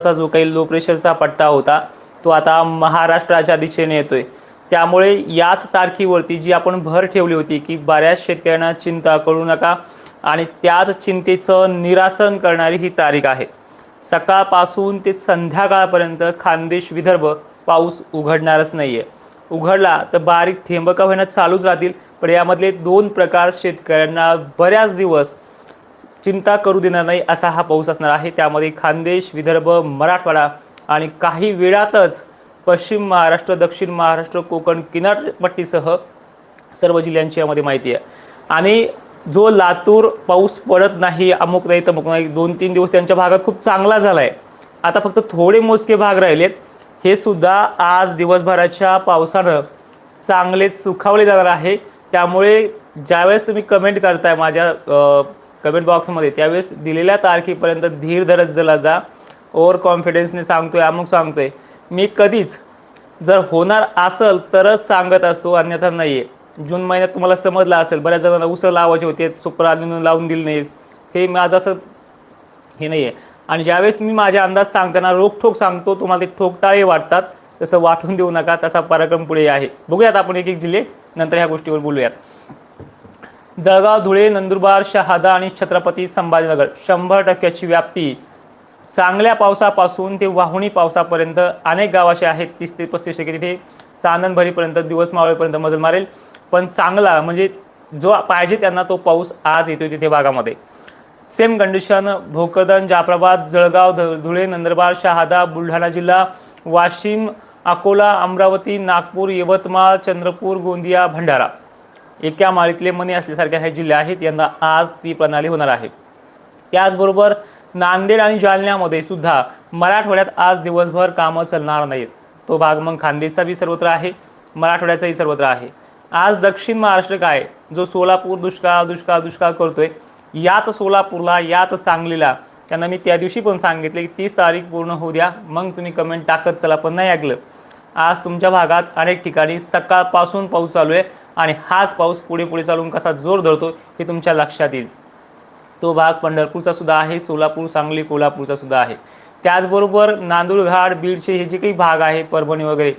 जो काही लो प्रेशरचा पट्टा होता तो आता महाराष्ट्राच्या दिशेने येतोय। त्यामुळे याच तारखेवरती जी आपण भर ठेवली होती की बऱ्याच शेतकऱ्यांना चिंता करू नका आणि त्याच चिंतेचं निरासन करणारी ही तारीख आहे। सकाळपासून ते संध्याकाळपर्यंत खानदेश विदर्भ पाऊस उघडणारच नाहीये। उघडला तर बारीक थेंब का होईना चालूच राहतील, पण यामधले दोन प्रकार शेतकऱ्यांना बऱ्याच दिवस चिंता करू देणार नाही असा हा पाऊस असणार आहे। त्यामध्ये खानदेश विदर्भ मराठवाडा आणि काही वेळातच पश्चिम महाराष्ट्र दक्षिण महाराष्ट्र कोकण किनारपट्टीसह सर्व जिल्ह्यांची यामध्ये माहिती आहे। आणि जो लातूर पाऊस पडत नाही अमुक नाही तमुक नाही 2-3 दिवस त्यांच्या भागात खूप चांगला झालाय, आता फक्त थोडे मोजके भाग राहिलेत, हे सुद्धा आज दिवसभराच्या पावसानं चांगलेच सुखावले जाणार आहे। त्यामुळे ज्यावेळेस तुम्ही कमेंट करताय माझ्या कमेंट बॉक्समध्ये त्यावेळेस दिलेल्या तारखेपर्यंत धीर धरत चला जा। ओव्हर कॉन्फिडन्सने सांगतोय अमुक सांगतोय, मी कधीच जर होणार असेल तरच सांगत असतो, अन्यथा नाहीये। जून महिन्यात तुम्हाला समजलं असेल बऱ्याच जणांना उसळ लावायचे होते, सुपरआलून लावून दिले नाही, हे माझं असं हे नाहीये। आणि ज्यावेळेस मी माझे अंदाज सांगताना रोखठोक सांगतो तुम्हाला ते ठोकताळे वाटतात, तसं वाटून देऊ नका, तसा पराक्रम पुढे आहे। बघूयात आपण एक एक जिल्हे नंतर ह्या गोष्टीवर बोलूयात। जळगाव धुळे नंदुरबार शहादा आणि छत्रपती संभाजीनगर 100% व्याप्ती चांगल्या पावसापासून ते वाहुणी पावसापर्यंत अनेक गावाचे आहेत 30 ते 35% तिथे चांदणभरीपर्यंत दिवस मावळेपर्यंत मजल मारेल। पण चांगला म्हणजे जो पाहिजे त्यांना तो पाऊस आज येतोय तिथे भागामध्ये। सेम कंडिशन भोकरदन जाफराबाद जळगाव धुळे नंदुरबार शहादा बुलढाणा जिल्हा वाशिम अकोला अमरावती नागपूर यवतमाळ चंद्रपूर गोंदिया भंडारा एका माळीतले मणी असल्यासारखे हे जिल्हे आहेत, यांना आज ती प्रणाली होणार आहे। त्याचबरोबर नांदेड आणि जालन्यामध्ये सुद्धा मराठवाड्यात आज दिवसभर कामं चालणार नाहीत। तो भाग मग खानदेशचा बी सर्वत्र आहे, मराठवाड्याचाही सर्वत्र आहे। आज दक्षिण महाराष्ट्र काय जो सोलापूर दुष्काळ दुष्काळ दुष्काळ करतोय, याच सोलापूरला याच सांगलीला त्यांना मी त्या दिवशी पण सांगितले की 30 तारीख पूर्ण होऊ द्या, मग तुम्ही कमेंट टाकत चला, पण नाही ऐकलं। आज तुमच्या भागात अनेक ठिकाणी सकाळपासून पाऊस चालू आहे आणि हाच पाऊस पुढे पुढे चालून कसा जोर धरतो हे तुमच्या लक्षात येईल। तो भाग पंढरपूरचा सुद्धा आहे, सोलापूर सांगली कोल्हापूरचा सुद्धा आहे। त्याचबरोबर नांदूरघाट बीडचे हे जे काही भाग आहेत परभणी वगैरे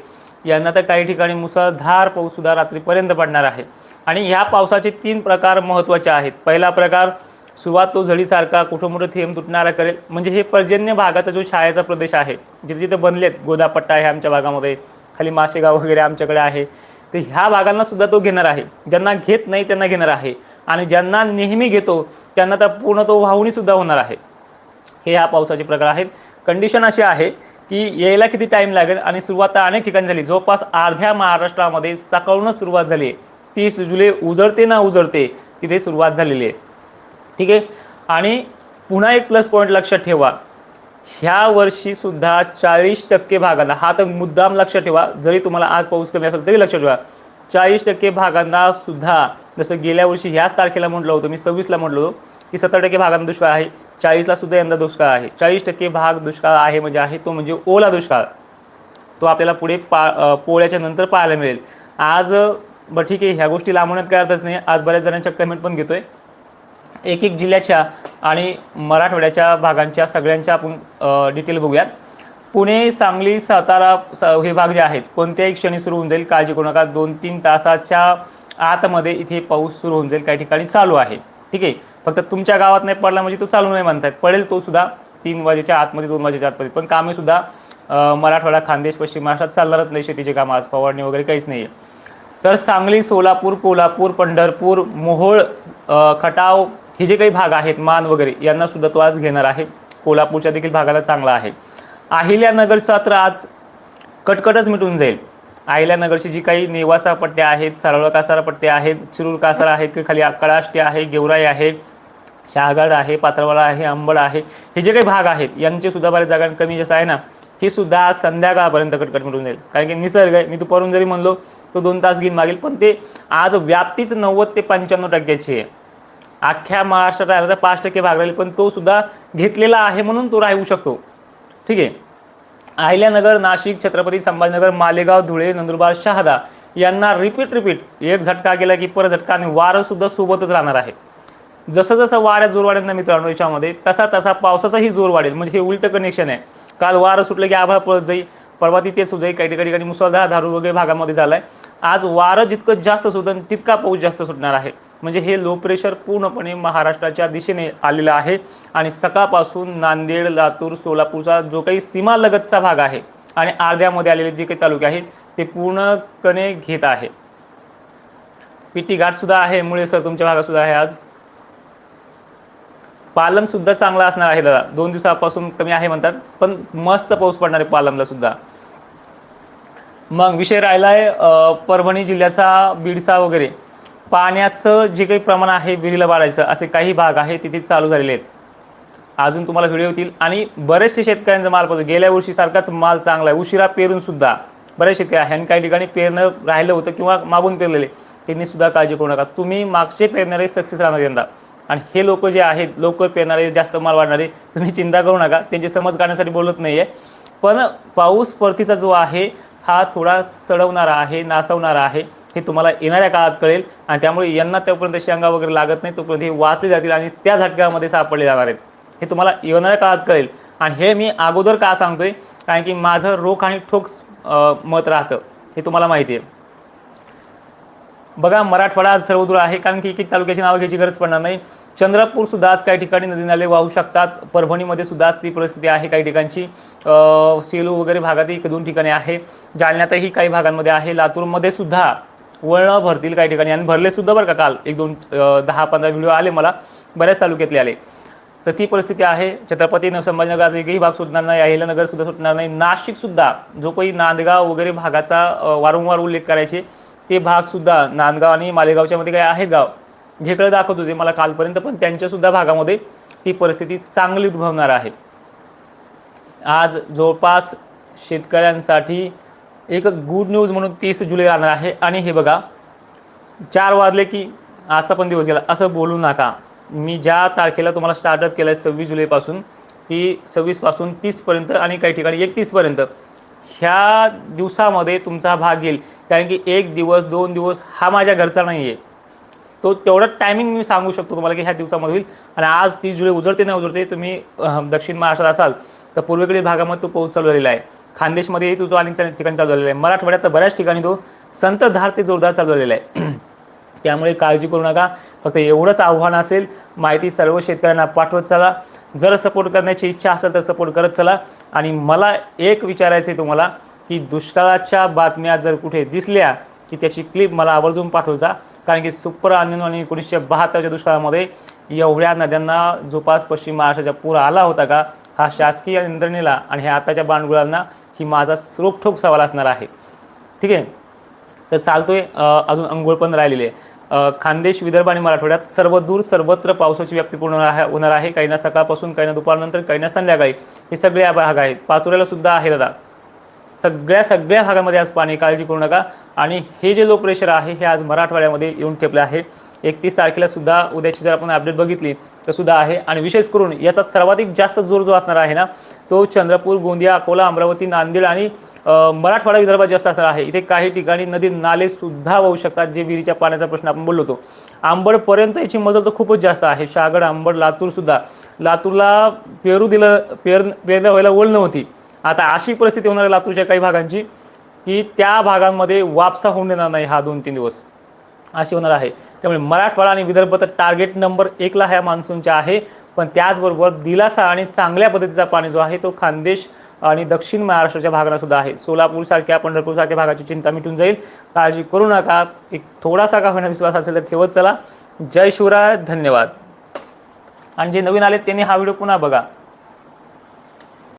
यांना तर काही ठिकाणी मुसळधार पाऊस सुद्धा रात्रीपर्यंत पडणार आहे। आणि ह्या पावसाचे 3 प्रकार महत्त्वाचे आहेत। पहिला प्रकार सुरुवात तो झडीसारखा कुठं मोठं थेंब तुटणारा करेल, म्हणजे हे पर्जन्य भागाचा जो छायाचा प्रदेश आहे जिथे जिथे बनलेत गोदापट्टा आहे आमच्या भागामध्ये, खाली माशेगाव वगैरे आमच्याकडे आहे, तर ह्या भागांना सुद्धा तो घेणार आहे। ज्यांना घेत नाही त्यांना घेणार आहे आणि ज्यांना नेहमी घेतो त्यांना तर पूर्ण तो वाहुणी सुद्धा होणार आहे। हे ह्या पावसाचे प्रकार आहेत। कंडिशन अशी आहे की यायला किती टाइम लागेल आणि सुरुवात अनेक ठिकाणी झाली, जवळपास अर्ध्या महाराष्ट्रामध्ये सकाळूनच सुरुवात झाली आहे। 30 जुलै उजळते ना उजळते तिथे सुरुवात झालेली आहे, ठीक आहे। आणि पुन्हा एक प्लस पॉईंट लक्षात ठेवा, ह्या वर्षी सुद्धा 40% भागांना, हा तर मुद्दाम लक्षात ठेवा, जरी तुम्हाला आज पाऊस कमी असेल तरी लक्षात ठेवा 40% भागांना सुद्धा, जसं गेल्या वर्षी ह्याच तारखेला म्हटलं होतं मी 26ला म्हटलं होतं की 70% भागांना दुष्काळ आहे, 40ला सुद्धा यंदा दुष्काळ आहे। 40% भाग दुष्काळ आहे म्हणजे आहे तो म्हणजे ओला दुष्काळ, तो आपल्याला पुढे पोळ्याच्या नंतर पाहायला मिळेल। आज बरं ठीक आहे, ह्या गोष्टी लांबवण्यात काय अर्थच नाही। आज बऱ्याच जणांच्या कमेंट पण घेतोय, एक एक जिल्ह्याच्या आणि मराठवाड्याच्या भागांच्या सगळ्यांच्या आपण डिटेल बघूयात। पुणे सांगली सातारा हे भाग जे आहेत कोणत्याही क्षणी सुरू होऊन जाईल, काळजी करू नका। 2-3 तासाच्या आतमध्ये इथे पाऊस सुरू होऊन जाईल, काही ठिकाणी चालू आहे, ठीक आहे। फक्त तुमच्या गावात नाही पडला म्हणजे तो चालू नाही म्हणतात, पडेल तो सुद्धा 3 वाजेच्या आतमध्ये 2 वाजेच्या आतमध्ये। पण कामे सुद्धा मराठवाडा खानदेश पश्चिम महाराष्ट्रात चालणारच नाही, शेतीचे कामं आज फवारणी वगैरे काहीच नाही आहे। तर सांगली सोलापूर कोल्हापूर पंढरपूर मोहोळ खटाव हे जे काही भाग आहेत मान वगैरे यांना सुद्धा तो आज घेणार आहे। कोल्हापूरच्या देखील भागाला चांगला आहे। अहिल्यानगरचा तर आज कटकटच मिटून जाईल। अहिल्यानगरची जी काही नेवासा पट्ट्या आहेत, सरळ कासारा पट्ट्या आहेत, शिरूर कासारा आहेत, खाली कळाष्टी आहे, गेवराई आहे, शहागड आहे, पात्रवाडा आहे, अंबड आहे, हे जे काही भाग आहेत यांचे सुद्धा बऱ्याच जागा कमी जास्त आहे ना, हे सुद्धा आज संध्याकाळपर्यंत कटकट मिटून जाईल। कारण की निसर्ग आहे, मी दुपारून जरी म्हणलो तो 2 तास घेऊन मागेल, पण ते आज व्याप्तीच 90 ते 95% आहे। अख्ख्या महाराष्ट्रात राहिला तर 5% भाग राहील, पण तो सुद्धा घेतलेला आहे म्हणून तो राहू शकतो, ठीक आहे। अहिल्यानगर नाशिक छत्रपती संभाजीनगर मालेगाव धुळे नंदुरबार शहादा यांना रिपीट एक झटका गेला की परत झटका, आणि वारं सुद्धा सोबतच राहणार आहे। जसं जसं वाऱ्या जोर वाढेल ना मित्रांनो याच्यामध्ये, तसा तसा पावसाचाही जोर वाढेल, म्हणजे हे उलट कनेक्शन आहे। काल वारं सुटलं की आभाळ पळत जाईल, परवा ती तेच होत जाईल, काही ठिकाणी मुसळधार धारू वगैरे भागामध्ये झालाय. आज वारं जितकं जास्त सुटन तितका पाऊस जास्त सुटणार आहे. म्हणजे हे लो प्रेशर पूर्णपणे महाराष्ट्राच्या दिशेने आलेलं आहे आणि सकाळपासून नांदेड, लातूर, सोलापूरचा जो काही सीमालगतचा भाग आहे आणि अर्ध्यामध्ये आलेले जे काही तालुके आहेत ते पूर्णपणे घेत आहे. पिटी घाट सुद्धा आहे, मुळे सर तुमच्या भागात सुद्धा आहे. आज पालम सुद्धा चांगला असणार आहे दादा, 2 दिवसापासून कमी आहे म्हणतात, पण मस्त पाऊस पडणार आहे पालमला सुद्धा. मग विषय राहिलाय परभणी जिल्ह्याचा, बीडचा वगैरे. पाण्याचं जे काही प्रमाण आहे विहिरीला वाढायचं असे काही भाग आहे तिथे चालू झालेले आहेत. अजून तुम्हाला व्हिडिओ येतील आणि बरेचसे शेतकऱ्यांचा माल पडतो. गेल्या वर्षी सारखाच माल चांगला आहे, उशिरा पेरून सुद्धा बरेच शेतकरी आहे आणि काही ठिकाणी पेरणं राहिलं होतं किंवा मागून पेरलेले त्यांनी सुद्धा काळजी करू नका. तुम्ही मागचे पेरणारे सक्सेस राहणार यंदा. आणि हे लोक जे आहेत लवकर पेरणारे, जास्त माल वाढणारे, तुम्ही चिंता करू नका, त्यांची समज काढण्यासाठी बोलत नाही आहे. पण पाऊस परतीचा जो आहे हा थोडा सडवणारा आहे, नासवणारा आहे, हे तुम्हाला येणाऱ्या काळात कळेल. आणि त्यामुळे यांना तोपर्यंत शेंगा वगैरे लागत नाही तोपर्यंत हे वाचले जातील आणि त्या झटक्यामध्ये सापडले जाणार आहेत. हे तुम्हाला येणाऱ्या काळात कळेल. आणि हे मी अगोदर का सांगतोय, कारण की माझं रोख आणि ठोक मत राहतं, हे तुम्हाला माहिती आहे. बघा मराठवाडा आज सर्वदूर आहे, कारण की एक तालुक्याची नावं घ्यायची गरज पडणार नाही. चंद्रपूर सुद्धा आज काही ठिकाणी नदी नाले वाहू शकतात. परभणीमध्ये सुद्धा ती परिस्थिती आहे काही ठिकाणची. सेलू वगैरे भागातही 1-2 ठिकाणी आहे. जालन्यातही काही भागांमध्ये आहे. लातूरमध्ये सुद्धा वळणं भरतील काही ठिकाणी आणि भरले सुद्धा बरं का. काल 1-2 10-15 व्हिडिओ आले मला, बऱ्याच तालुक्यातले आले. तर ती परिस्थिती आहे. छत्रपती संभाजीनगर एकही भाग सुटणार नाही, अहिल्यानगर सुद्धा सुटणार नाही. नाशिक सुद्धा जो काही नांदगाव वगैरे भागाचा वारंवार उल्लेख करायचे ते भाग सुद्धा, नांदगाव आणि मालेगावच्या मध्ये काही आहे गाव झेकडं दाखवत होते मला कालपर्यंत, पण त्यांच्यासुद्धा भागामध्ये ती परिस्थिती चांगली उद्भवणार आहे. आज जवळपास शेतकऱ्यांसाठी एक गुड न्यूज म्हणून 30 जुलै राहणार आहे. आणि हे बघा 4 वाजले की आजचा पण दिवस गेला असं बोलू नका. मी ज्या तारखेला तुम्हाला स्टार्टअप केलं आहे 26 जुलैपासून, ती 26 पासून 30पर्यंत आणि काही ठिकाणी 31पर्यंत, ह्या दिवसामध्ये तुमचा भाग येईल. कारण की 1 दिवस 2 दिवस हा माझ्या घरचा नाही आहे, तो तेवढं टायमिंग मी सांगू शकतो तुम्हाला की ह्या दिवसामध्ये होईल. आणि आज 30 जुलै उजळते नाही उजळते, तुम्ही दक्षिण महाराष्ट्रात असाल तर पूर्वेकडील भागामध्ये तो पाऊस चालू झालेला आहे. खानदेशमध्येही तो अनेक ठिकाणी चालू झालेला आहे. मराठवाड्यात तर बऱ्याच ठिकाणी तो संततधार ते जोरदार चालू झालेला आहे. त्यामुळे काळजी करू नका. फक्त एवढंच आव्हान असेल, माहिती सर्व शेतकऱ्यांना पाठवत चला. जर सपोर्ट करण्याची इच्छा असेल तर सपोर्ट करत चला. आणि मला एक विचारायचं आहे तुम्हाला की दुष्काळाच्या बातम्या जर कुठे दिसल्या की त्याची क्लिप मला आवर्जून पाठवजा. कारण की सुपर अनिनो आणि 1972च्या दुष्काळामध्ये एवढ्या नद्यांना जोपास पश्चिम महाराष्ट्राच्या पूर आला होता का, हा शासकीय यंत्रणेला आणि ह्या आताच्या बांडगुळांना ही माझा रोखठोक सवाल असणार आहे. ठीक आहे, तर चालतोय. अजून अंघोळ पण राहिलेली आहे. खानदेश, विदर्भ आणि मराठवाड्यात सर्वदूर सर्वत्र पावसाची व्याप्ती पूर्ण होणार आहे. काही ना सकाळपासून, काही ना दुपारनंतर, काही ना संध्याकाळी. हे सगळे भाग आहेत. पाचोऱ्याला सुद्धा आहे दादा. सगळ्या भागामध्ये आज पाणी, काळजी करू नका. आणि हे जे लो प्रेशर आहे हे आज मराठवाड्यामध्ये येऊन ठेपले आहे. 31 तारखेला सुद्धा उद्याची जर आपण अपडेट बघितली तर सुद्धा आहे. आणि विशेष करून याचा सर्वाधिक जास्त जोर जो असणार आहे ना, तो चंद्रपूर, गोंदिया, अकोला, अमरावती, नांदेड आणि मराठवाडा विदर्भात जास्त असणार आहे. इथे काही ठिकाणी नदी नाले सुद्धा वाहू शकतात. जे विहिरीच्या पाण्याचा प्रश्न आपण बोललो होतो, आंबडपर्यंत याची मजल तर खूपच जास्त आहे. शहागड, आंबड, लातूर सुद्धा. लातूरला पेरणं व्हायला ओळ नव्हती. आता अशी परिस्थिती होणार आहे लातूरच्या काही भागांची की त्या भागांमध्ये वापसा होऊन देणार नाही हा 2-3 दिवस, अशी होणार आहे. त्यामुळे मराठवाडा आणि विदर्भ तर टार्गेट नंबर 1ला ह्या मान्सूनच्या आहे. पण त्याचबरोबर दिलासा आणि चांगल्या पद्धतीचा पाणी जो आहे तो खानदेश आणि दक्षिण महाराष्ट्राच्या भागाला सुद्धा आहे. सोलापूरसारख्या, पंढरपूरसारख्या भागाची चिंता मिटून जाईल. काळजी करू नका. एक थोडासा का होण्याचा विश्वास असेल तर ठेवत चला. जय शिवराय, धन्यवाद. आणि जे नवीन आले त्यांनी हा व्हिडिओ पुन्हा बघा.